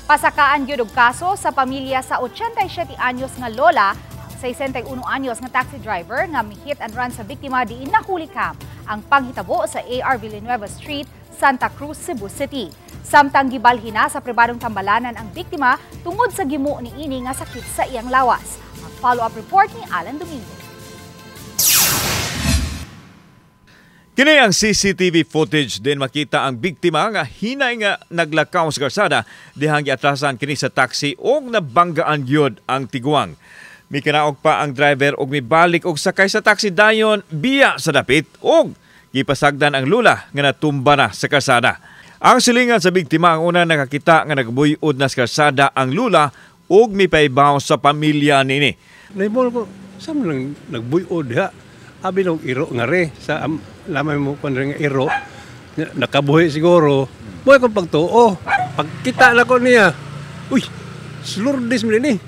Pasakaan gyud og kaso sa pamilya sa 87 anyos nga lola, 61 anyos nga taxi driver nga hit and run sa biktima diin nahulikam ang panghitabo sa AR Villanueva Street, Santa Cruz, Cebu City. Samtang gibalhin na sa pribadong tambalanan ang biktima tungod sa gimu ni ini nga sakit sa iyang lawas. Ang follow-up report ni Alan Domingo. Kini ang CCTV footage din makita ang biktima nga hinay nga naglakaw sa karsada dihang giatrasan kini sa taxi og nabanggaan gyud ang tiguang. Mikanaog pa ang driver og mibalik og sakay sa taxi dayon biya sa dapit og gipasagdan ang lula nga natumba na sa karsada. Ang silingan sa biktima ang una nakakita nga nagbuyod na sa karsada ang lula og mipaybaw sa pamilya nini. Naibol ko, saan lang nagbuyod ha? Abi ng iro nga re sa lamay mo kung nga iro nakabuhi siguro buhay kong pagtuo pagkita na ko niya uy slurdis mo din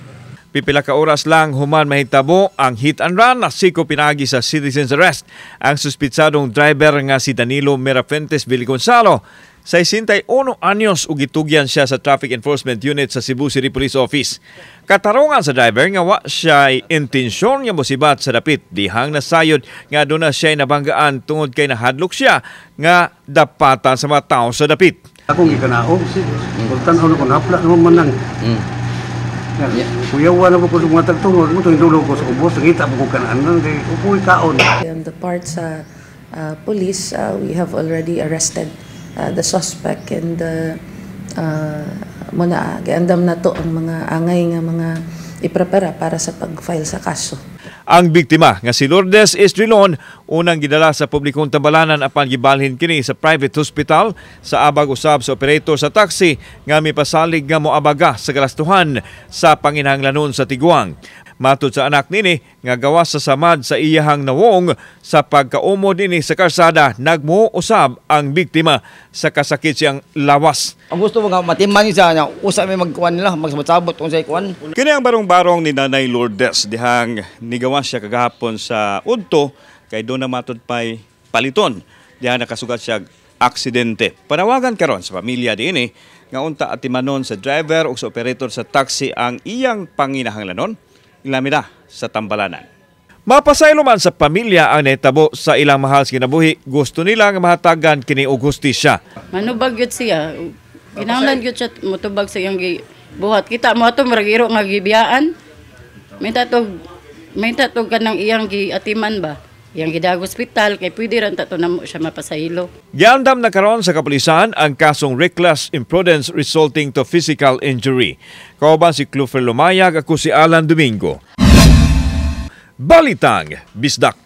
Pipila ka oras lang human mahitabo ang hit and run na siko pinagi sa citizen's arrest ang suspitsadong driver nga si Danilo Mirafuentes Villigonzalo. 61 anyos ug gitugyan siya sa Traffic Enforcement Unit sa Cebu City Police Office. Katarungan sa driver nga wa siya intensyon nga mosibat sa dapit dihang nasayod nga doon na siya nabanggaan tungod kay nahadlok siya nga dapatan sa mga tao sa dapit. Akong ikanaog tan ano ko napla naman lang kuyawa na po ko mga tagtungod mo tulog ko sa ubos kita po ko kanaan kay upoy kaon. On the part sa police, we have already arrested the suspect and muna giandam na to ang mga angay nga mga iprepara para sa pag-file sa kaso. Ang biktima nga si Lourdes Estrilon unang gidala sa publikong tambalanan apan gibalhin kini sa private hospital sa abag usab sa operator sa taxi nga mipasalig nga moabaga sa galastuhan sa panginahanglanon sa tiguang. Matud sa anak nini nga gawas sa samad sa iyahang nawong sa pagkaumod nini sa karsada nagmuusab ang biktima sa kasakit siyang lawas. Ang gusto mo nga matimang isa niya usa may magkuan nila magsabot kung sa ikuan. Kini ang barong-barong ni Nanay Lourdes dihang nigawas siya kagahapon sa udto kay doon na matud pay paliton dihang nakasugat siya aksidente. Panawagan karon sa pamilya dinhi nga unta atimanon sa driver o sa operator sa taxi ang iyang panginahanglanon ilamida sa tambalanan. Mapasaylo man sa pamilya ang netabo sa ilang mahal sa kinabuhi, gusto nila nga mahatagan kini og hustisya. Manubag yun siya. Ginanglan yun siya mutubag sa iyang buhat. Kita mo ito maragiro nga gibiyaan. May tatog ka ng iyang giatiman ba? Iyang gidag hospital kay pwede rin tato na mo siya mapasaylo. Giandam na karon sa kapulisan ang kasong reckless imprudence resulting to physical injury. Kauban si Clufer Lumayag, ako si Alan Domingo. Balitang Bisdak.